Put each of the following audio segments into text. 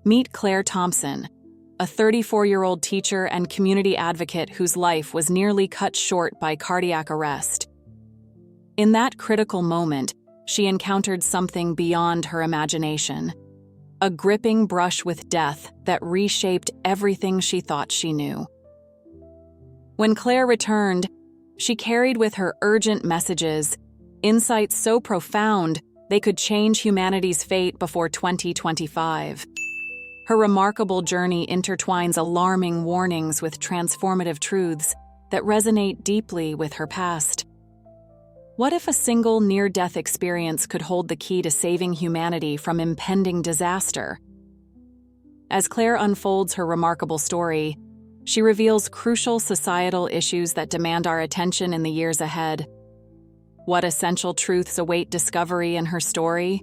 Meet Claire Thompson, a 34-year-old teacher and community advocate whose life was nearly cut short by cardiac arrest. In that critical moment, she encountered something beyond her imagination, a gripping brush with death that reshaped everything she thought she knew. When Claire returned, she carried with her urgent messages, insights so profound they could change humanity's fate before 2025. Her remarkable journey intertwines alarming warnings with transformative truths that resonate deeply with her past. What if a single near-death experience could hold the key to saving humanity from impending disaster? As Claire unfolds her remarkable story, she reveals crucial societal issues that demand our attention in the years ahead. What essential truths await discovery in her story?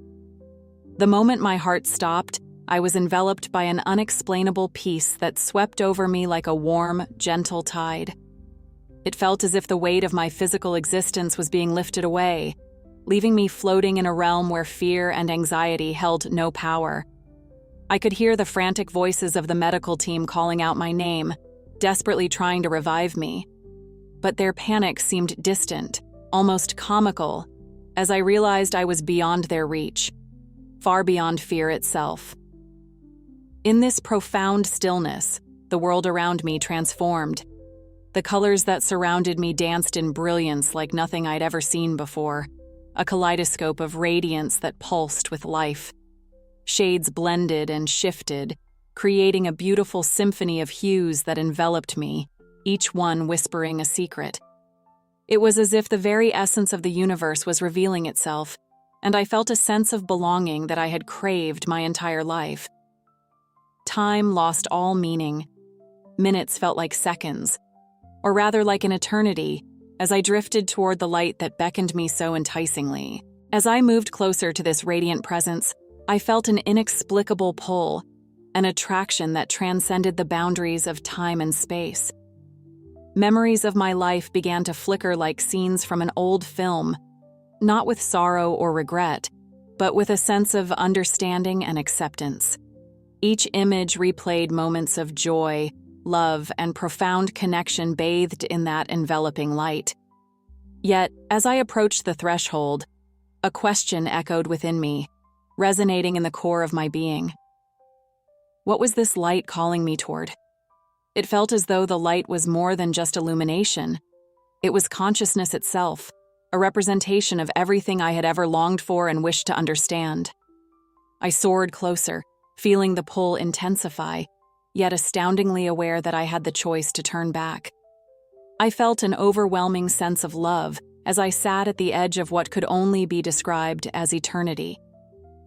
The moment my heart stopped, I was enveloped by an unexplainable peace that swept over me like a warm, gentle tide. It felt as if the weight of my physical existence was being lifted away, leaving me floating in a realm where fear and anxiety held no power. I could hear the frantic voices of the medical team calling out my name, desperately trying to revive me. But their panic seemed distant, almost comical, as I realized I was beyond their reach, far beyond fear itself. In this profound stillness, the world around me transformed. The colors that surrounded me danced in brilliance like nothing I'd ever seen before, a kaleidoscope of radiance that pulsed with life. Shades blended and shifted, creating a beautiful symphony of hues that enveloped me, each one whispering a secret. It was as if the very essence of the universe was revealing itself, and I felt a sense of belonging that I had craved my entire life. Time lost all meaning. Minutes felt like seconds, or rather like an eternity, as I drifted toward the light that beckoned me so enticingly. As I moved closer to this radiant presence, I felt an inexplicable pull, an attraction that transcended the boundaries of time and space. Memories of my life began to flicker like scenes from an old film, not with sorrow or regret, but with a sense of understanding and acceptance. Each image replayed moments of joy, love, and profound connection bathed in that enveloping light. Yet, as I approached the threshold, a question echoed within me, resonating in the core of my being. What was this light calling me toward? It felt as though the light was more than just illumination. It was consciousness itself, a representation of everything I had ever longed for and wished to understand. I soared closer, feeling the pull intensify, yet astoundingly aware that I had the choice to turn back. I felt an overwhelming sense of love as I sat at the edge of what could only be described as eternity.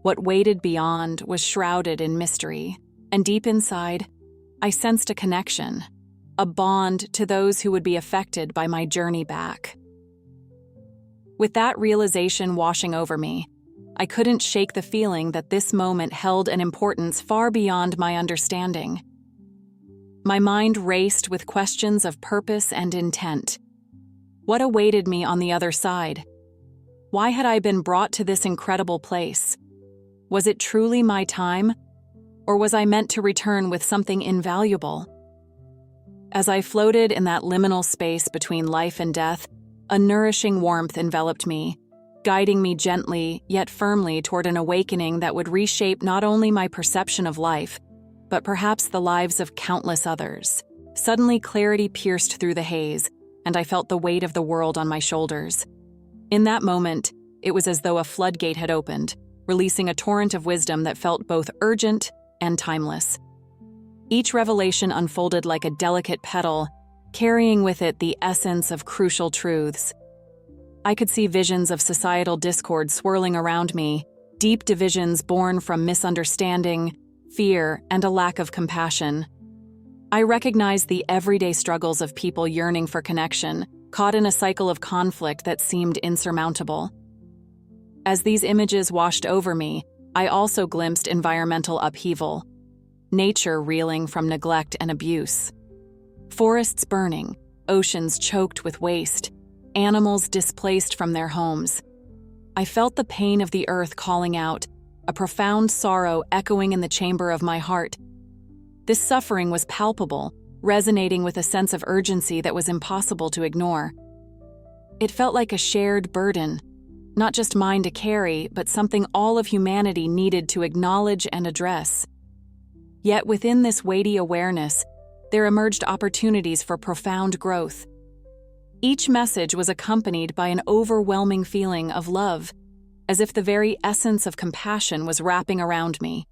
What waited beyond was shrouded in mystery, and deep inside, I sensed a connection, a bond to those who would be affected by my journey back. With that realization washing over me, I couldn't shake the feeling that this moment held an importance far beyond my understanding. My mind raced with questions of purpose and intent. What awaited me on the other side? Why had I been brought to this incredible place? Was it truly my time, or was I meant to return with something invaluable? As I floated in that liminal space between life and death, a nourishing warmth enveloped me, guiding me gently yet firmly toward an awakening that would reshape not only my perception of life, but perhaps the lives of countless others. Suddenly, clarity pierced through the haze, and I felt the weight of the world on my shoulders. In that moment, it was as though a floodgate had opened, releasing a torrent of wisdom that felt both urgent and timeless. Each revelation unfolded like a delicate petal, carrying with it the essence of crucial truths. I could see visions of societal discord swirling around me, deep divisions born from misunderstanding, fear, and a lack of compassion. I recognized the everyday struggles of people yearning for connection, caught in a cycle of conflict that seemed insurmountable. As these images washed over me, I also glimpsed environmental upheaval, nature reeling from neglect and abuse. Forests burning, oceans choked with waste, animals displaced from their homes. I felt the pain of the earth calling out, a profound sorrow echoing in the chamber of my heart. This suffering was palpable, resonating with a sense of urgency that was impossible to ignore. It felt like a shared burden, not just mine to carry, but something all of humanity needed to acknowledge and address. Yet within this weighty awareness, there emerged opportunities for profound growth. Each message was accompanied by an overwhelming feeling of love, as if the very essence of compassion was wrapping around me.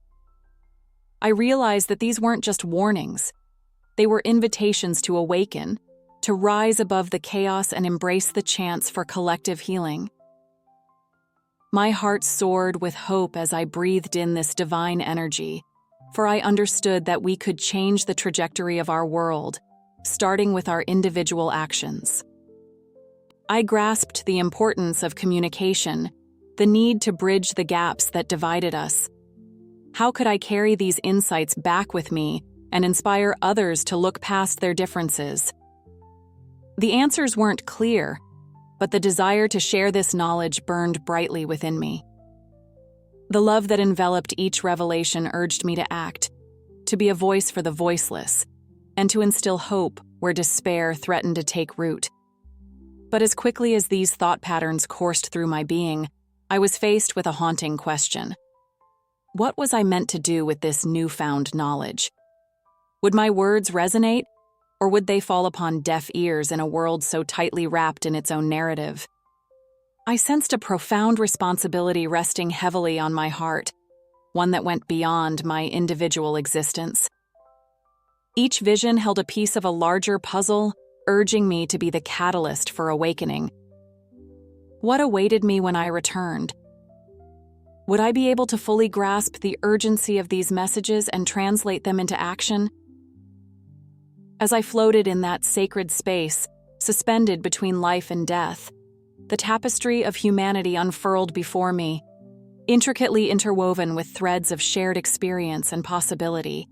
I realized that these weren't just warnings. They were invitations to awaken, to rise above the chaos and embrace the chance for collective healing. My heart soared with hope as I breathed in this divine energy, for I understood that we could change the trajectory of our world, starting with our individual actions. I grasped the importance of communication, the need to bridge the gaps that divided us. How could I carry these insights back with me and inspire others to look past their differences? The answers weren't clear, but the desire to share this knowledge burned brightly within me. The love that enveloped each revelation urged me to act, to be a voice for the voiceless, and to instill hope where despair threatened to take root. But as quickly as these thought patterns coursed through my being, I was faced with a haunting question. What was I meant to do with this newfound knowledge? Would my words resonate, or would they fall upon deaf ears in a world so tightly wrapped in its own narrative? I sensed a profound responsibility resting heavily on my heart, one that went beyond my individual existence. Each vision held a piece of a larger puzzle, urging me to be the catalyst for awakening. What awaited me when I returned? Would I be able to fully grasp the urgency of these messages and translate them into action? As I floated in that sacred space, suspended between life and death, the tapestry of humanity unfurled before me, intricately interwoven with threads of shared experience and possibility.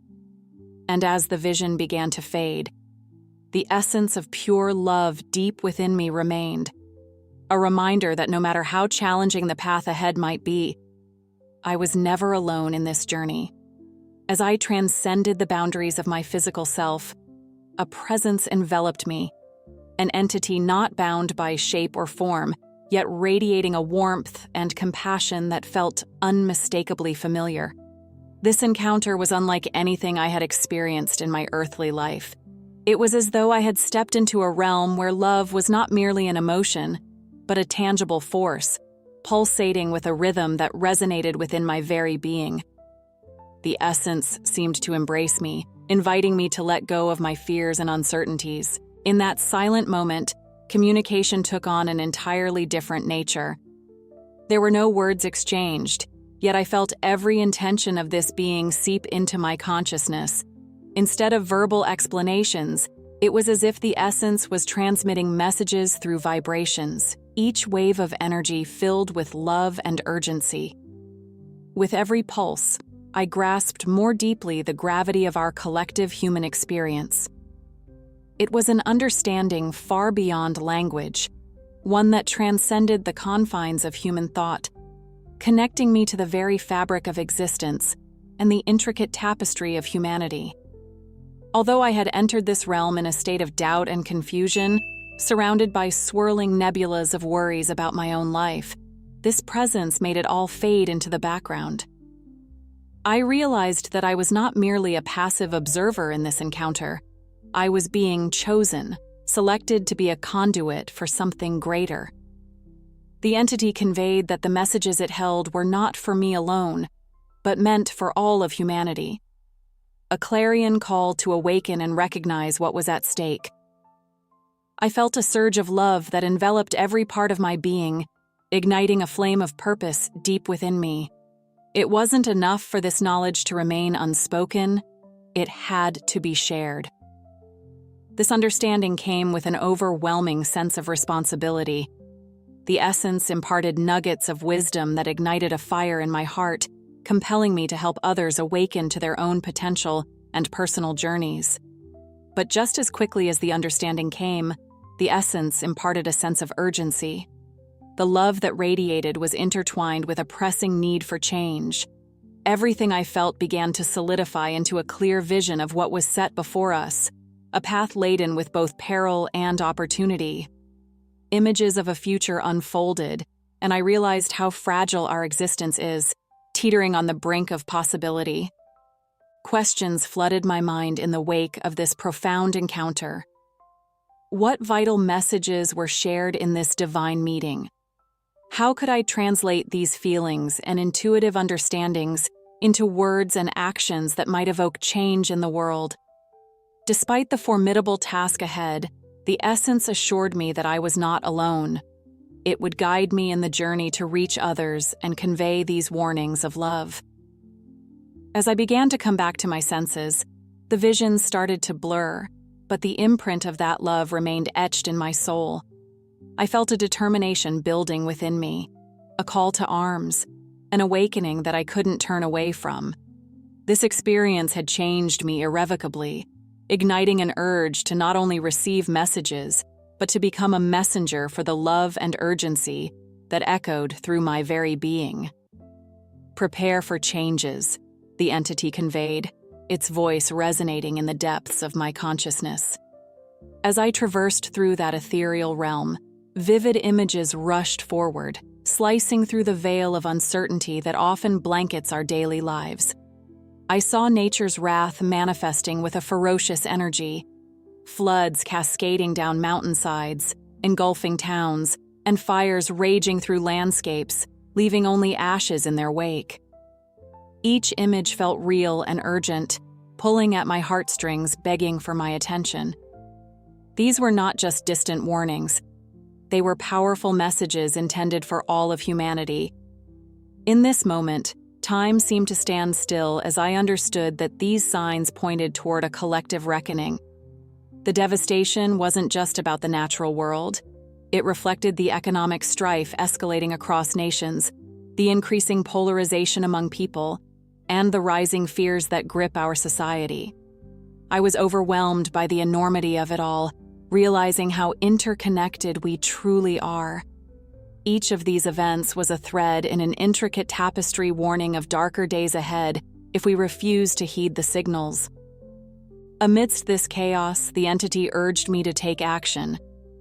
And as the vision began to fade, the essence of pure love deep within me remained, a reminder that no matter how challenging the path ahead might be, I was never alone in this journey. As I transcended the boundaries of my physical self, a presence enveloped me, an entity not bound by shape or form, yet radiating a warmth and compassion that felt unmistakably familiar. This encounter was unlike anything I had experienced in my earthly life. It was as though I had stepped into a realm where love was not merely an emotion, but a tangible force, pulsating with a rhythm that resonated within my very being. The essence seemed to embrace me, inviting me to let go of my fears and uncertainties. In that silent moment, communication took on an entirely different nature. There were no words exchanged, yet I felt every intention of this being seep into my consciousness. Instead of verbal explanations, it was as if the essence was transmitting messages through vibrations, each wave of energy filled with love and urgency. With every pulse, I grasped more deeply the gravity of our collective human experience. It was an understanding far beyond language, one that transcended the confines of human thought, connecting me to the very fabric of existence and the intricate tapestry of humanity. Although I had entered this realm in a state of doubt and confusion, surrounded by swirling nebulas of worries about my own life, this presence made it all fade into the background. I realized that I was not merely a passive observer in this encounter. I was being chosen, selected to be a conduit for something greater. The entity conveyed that the messages it held were not for me alone, but meant for all of humanity. A clarion call to awaken and recognize what was at stake. I felt a surge of love that enveloped every part of my being, igniting a flame of purpose deep within me. It wasn't enough for this knowledge to remain unspoken, it had to be shared. This understanding came with an overwhelming sense of responsibility. The essence imparted nuggets of wisdom that ignited a fire in my heart, compelling me to help others awaken to their own potential and personal journeys. But just as quickly as the understanding came, the essence imparted a sense of urgency. The love that radiated was intertwined with a pressing need for change, Everything I felt began to solidify into a clear vision of what was set before us, a path laden with both peril and opportunity. Images of a future unfolded, and I realized how fragile our existence is, teetering on the brink of possibility. Questions flooded my mind in the wake of this profound encounter. What vital messages were shared in this divine meeting? How could I translate these feelings and intuitive understandings into words and actions that might evoke change in the world? Despite the formidable task ahead, the essence assured me that I was not alone. It would guide me in the journey to reach others and convey these warnings of love. As I began to come back to my senses, the visions started to blur, but the imprint of that love remained etched in my soul. I felt a determination building within me, a call to arms, an awakening that I couldn't turn away from. This experience had changed me irrevocably, igniting an urge to not only receive messages, but to become a messenger for the love and urgency that echoed through my very being. "Prepare for changes," the entity conveyed, its voice resonating in the depths of my consciousness. As I traversed through that ethereal realm, vivid images rushed forward, slicing through the veil of uncertainty that often blankets our daily lives. I saw nature's wrath manifesting with a ferocious energy, floods cascading down mountainsides, engulfing towns, and fires raging through landscapes, leaving only ashes in their wake. Each image felt real and urgent, pulling at my heartstrings, begging for my attention. These were not just distant warnings. They were powerful messages intended for all of humanity. In this moment, time seemed to stand still as I understood that these signs pointed toward a collective reckoning. The devastation wasn't just about the natural world. It reflected the economic strife escalating across nations, the increasing polarization among people, and the rising fears that grip our society. I was overwhelmed by the enormity of it all, realizing how interconnected we truly are. Each of these events was a thread in an intricate tapestry warning of darker days ahead if we refuse to heed the signals. Amidst this chaos, the entity urged me to take action,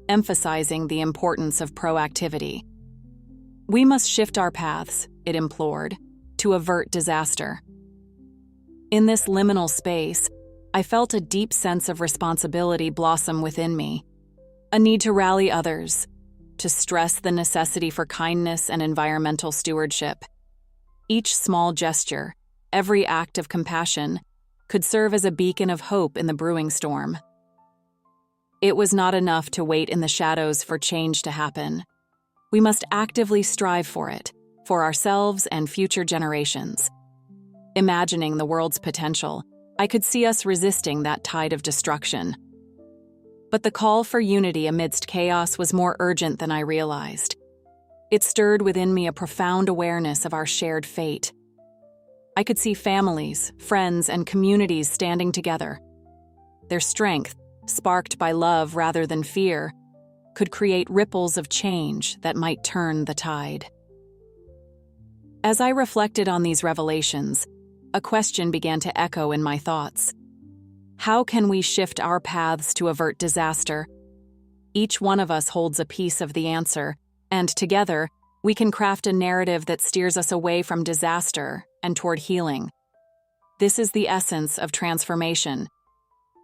emphasizing the importance of proactivity. "We must shift our paths," it implored, "to avert disaster." In this liminal space, I felt a deep sense of responsibility blossom within me, a need to rally others, to stress the necessity for kindness and environmental stewardship. Each small gesture, every act of compassion, could serve as a beacon of hope in the brewing storm. It was not enough to wait in the shadows for change to happen. We must actively strive for it, for ourselves and future generations. Imagining the world's potential, I could see us resisting that tide of destruction. But the call for unity amidst chaos was more urgent than I realized. It stirred within me a profound awareness of our shared fate. I could see families, friends, and communities standing together. Their strength, sparked by love rather than fear, could create ripples of change that might turn the tide. As I reflected on these revelations, a question began to echo in my thoughts. How can we shift our paths to avert disaster? Each one of us holds a piece of the answer, and together, we can craft a narrative that steers us away from disaster and toward healing. This is the essence of transformation,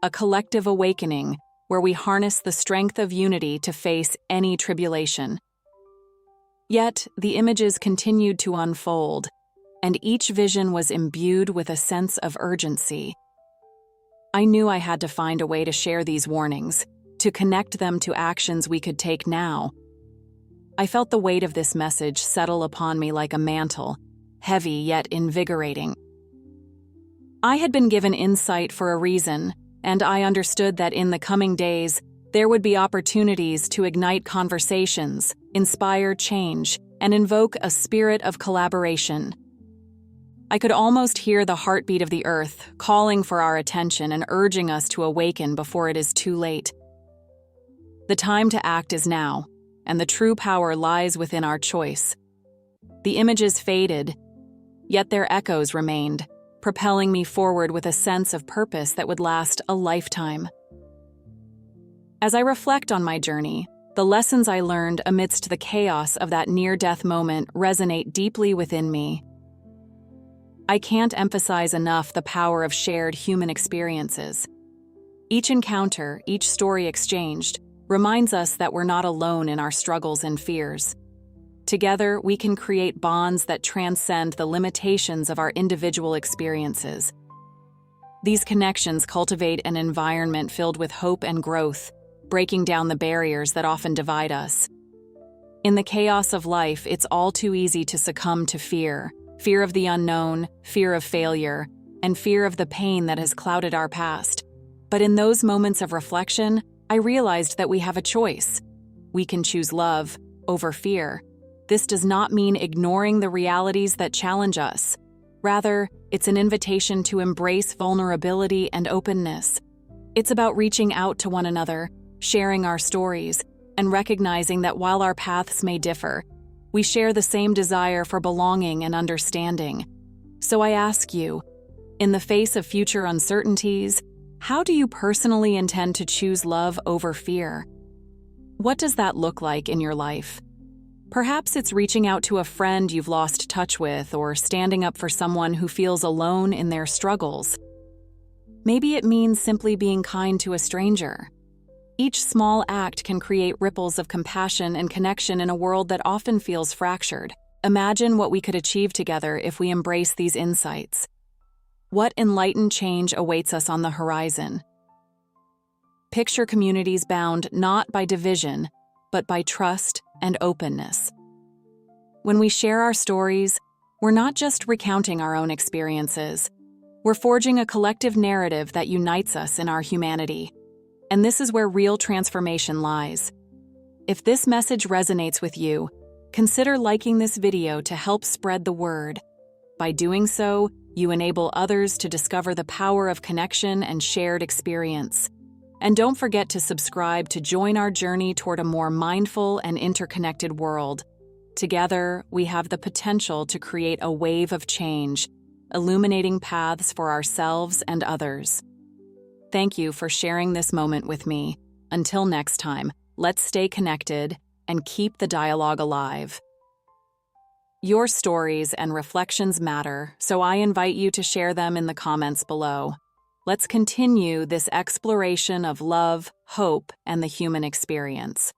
a collective awakening where we harness the strength of unity to face any tribulation. Yet, the images continued to unfold, and each vision was imbued with a sense of urgency. I knew I had to find a way to share these warnings, to connect them to actions we could take now. I felt the weight of this message settle upon me like a mantle, heavy yet invigorating. I had been given insight for a reason, and I understood that in the coming days, there would be opportunities to ignite conversations, inspire change, and invoke a spirit of collaboration. I could almost hear the heartbeat of the earth, calling for our attention and urging us to awaken before it is too late. The time to act is now, and the true power lies within our choice. The images faded, yet their echoes remained, propelling me forward with a sense of purpose that would last a lifetime. As I reflect on my journey, the lessons I learned amidst the chaos of that near-death moment resonate deeply within me. I can't emphasize enough the power of shared human experiences. Each encounter, each story exchanged, reminds us that we're not alone in our struggles and fears. Together, we can create bonds that transcend the limitations of our individual experiences. These connections cultivate an environment filled with hope and growth, breaking down the barriers that often divide us. In the chaos of life, it's all too easy to succumb to fear of the unknown, fear of failure, and fear of the pain that has clouded our past. But in those moments of reflection, I realized that we have a choice. We can choose love over fear. This does not mean ignoring the realities that challenge us. Rather, it's an invitation to embrace vulnerability and openness. It's about reaching out to one another, sharing our stories, and recognizing that while our paths may differ, we share the same desire for belonging and understanding. So I ask you, in the face of future uncertainties, how do you personally intend to choose love over fear? What does that look like in your life? Perhaps it's reaching out to a friend you've lost touch with or standing up for someone who feels alone in their struggles. Maybe it means simply being kind to a stranger. Each small act can create ripples of compassion and connection in a world that often feels fractured. Imagine what we could achieve together if we embrace these insights. What enlightened change awaits us on the horizon? Picture communities bound not by division, but by trust and openness. When we share our stories, we're not just recounting our own experiences. We're forging a collective narrative that unites us in our humanity. And this is where real transformation lies. If this message resonates with you, consider liking this video to help spread the word. By doing so, you enable others to discover the power of connection and shared experience. And don't forget to subscribe to join our journey toward a more mindful and interconnected world. Together, we have the potential to create a wave of change, illuminating paths for ourselves and others. Thank you for sharing this moment with me. Until next time, let's stay connected and keep the dialogue alive. Your stories and reflections matter, so I invite you to share them in the comments below. Let's continue this exploration of love, hope, and the human experience.